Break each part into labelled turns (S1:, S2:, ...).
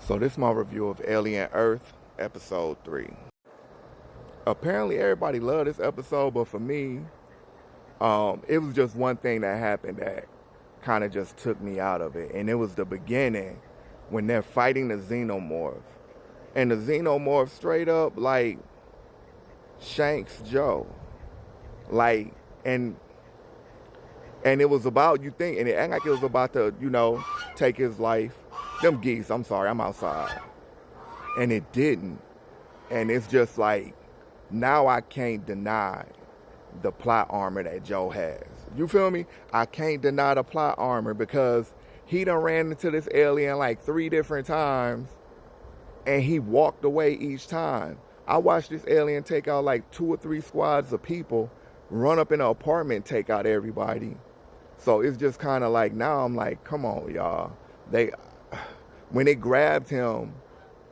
S1: So this is my review of Alien Earth, episode 3. Apparently everybody loved this episode, but for me, it was just one thing that happened that kind of just took me out of it. And it was the beginning when they're fighting the xenomorph. And the xenomorph straight up like shanks Joe. Like, and it was about, you think, and it acted like it was about to, take his life. Them geese, I'm sorry, I'm outside. And it didn't. And it's just like, now I can't deny the plot armor that Joe has. You feel me? I can't deny the plot armor because he done ran into this alien like 3 different times and he walked away each time. I watched this alien take out like 2 or 3 squads of people, run up in an apartment, take out everybody. So it's just kind of like, now I'm like, come on, y'all. When they grabbed him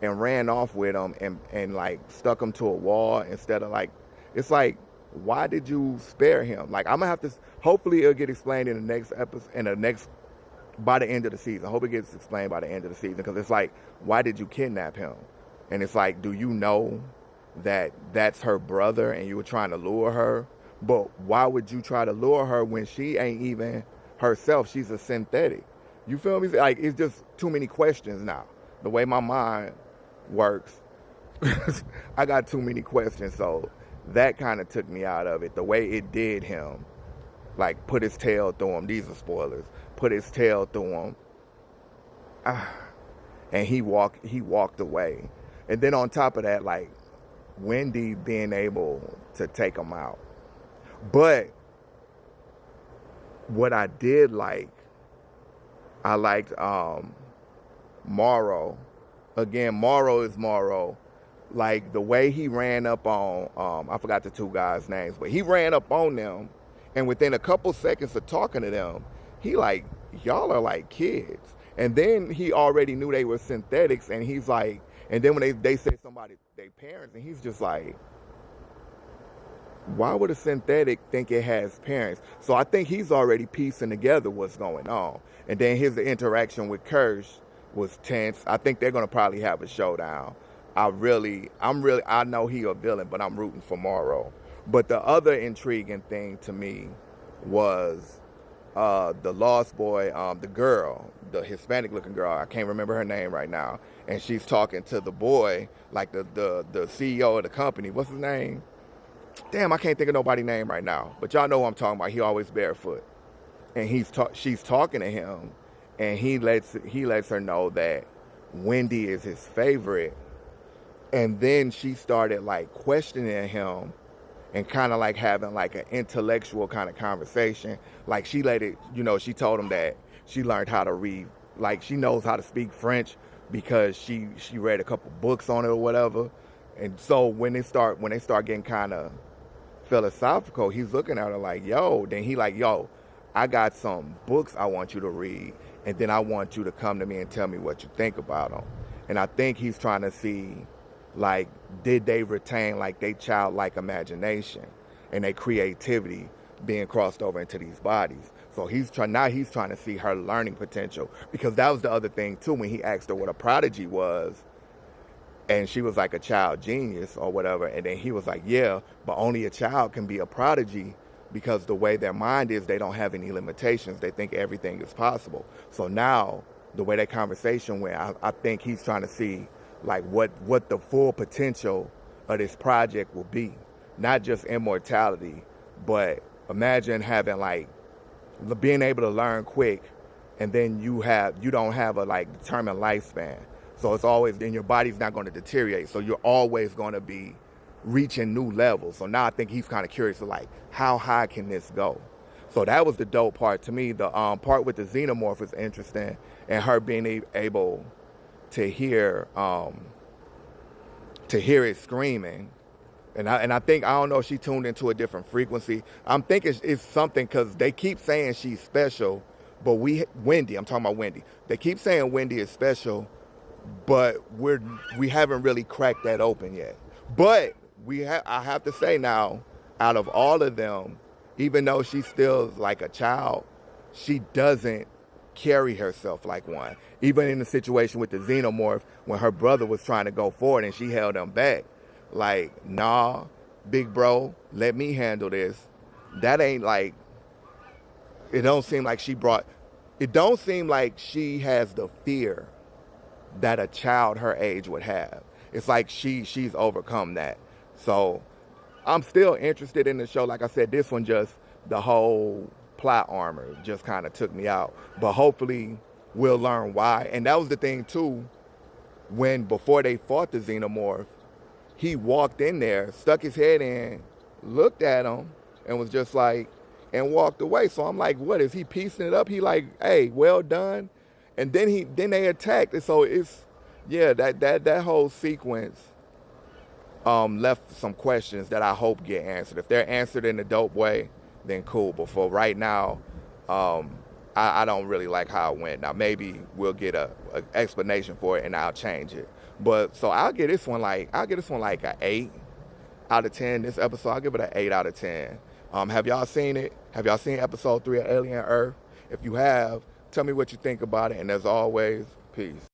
S1: and ran off with him and like stuck him to a wall instead of like, it's like, why did you spare him? Like, I'm gonna have to, hopefully it'll get explained in the next episode, by the end of the season. I hope it gets explained by the end of the season, because it's like, why did you kidnap him? And it's like, do you know that that's her brother and you were trying to lure her? But why would you try to lure her when she ain't even herself? She's a synthetic. You feel me? Like, it's just too many questions now. The way my mind works, I got too many questions. So that kind of took me out of it. The way it did him, like put his tail through him. These are spoilers. Put his tail through him, and he walked away. And then on top of that, like Wendy being able to take him out. But what I did like, I liked Morrow. Again, Morrow is Morrow. Like the way he ran up on, I forgot the 2 guys' names, but he ran up on them, and within a couple seconds of talking to them, he like, y'all are like kids. And then he already knew they were synthetics, and he's like, and then when they say somebody, they parents, and he's just like, why would a synthetic think it has parents? So I think he's already piecing together what's going on. And then his interaction with Kirsch was tense. I think they're gonna probably have a showdown. I know he a villain, but I'm rooting for Morrow. But the other intriguing thing to me was the Lost Boy, the girl, the Hispanic looking girl. I can't remember her name right now. And she's talking to the boy, like the CEO of the company. What's his name? Damn, I can't think of nobody's name right now. But y'all know who I'm talking about. He always barefoot. And she's talking to him, and he lets her know that Wendy is his favorite. And then she started like questioning him and kind of like having like an intellectual kind of conversation. Like she told him that she learned how to read, like she knows how to speak French because she read a couple books on it or whatever. And so when they start getting kind of philosophical, he's looking at her like, yo, then he like, yo, I got some books I want you to read, and then I want you to come to me and tell me what you think about them. And I think he's trying to see, like, did they retain like their childlike imagination and their creativity being crossed over into these bodies. So he's trying to see her learning potential, because that was the other thing too, when he asked her what a prodigy was, and she was like a child genius or whatever. And then he was like, yeah, but only a child can be a prodigy, because the way their mind is, they don't have any limitations. They think everything is possible. So now the way that conversation went, I think he's trying to see like what the full potential of this project will be. Not just immortality, but imagine having like, being able to learn quick, and then you don't have a like determined lifespan. So it's always, then your body's not going to deteriorate. So you're always going to be reaching new levels. So now I think he's kind of curious to like, how high can this go? So that was the dope part to me. The part with the xenomorph was interesting, and her being able to hear it screaming. And I think, I don't know if she tuned into a different frequency. I'm thinking it's something, because they keep saying she's special, but I'm talking about Wendy. They keep saying Wendy is special, but we haven't really cracked that open yet. But I have to say now, out of all of them, even though she's still like a child, she doesn't carry herself like one. Even in the situation with the xenomorph, when her brother was trying to go forward and she held him back, like, nah, big bro, let me handle this. That ain't like, it don't seem like it don't seem like she has the fear that a child her age would have. It's like she's overcome that. So I'm still interested in the show. Like I said, this one just, the whole plot armor just kind of took me out. But hopefully we'll learn why. And that was the thing too, before they fought the xenomorph, he walked in there, stuck his head in, looked at him, and was just like, and walked away. So I'm like, what, is he piecing it up? He like, hey, well done. And then they attacked. And so it's, yeah, that whole sequence left some questions that I hope get answered. If they're answered in a dope way, then cool. But for right now, I don't really like how it went. Now maybe we'll get a explanation for it and I'll change it. But so I'll give this one like an 8 out of 10. This episode, I'll give it an 8 out of 10. Have y'all seen it? Have y'all seen episode 3 of Alien Earth? If you have, tell me what you think about it. And as always, peace.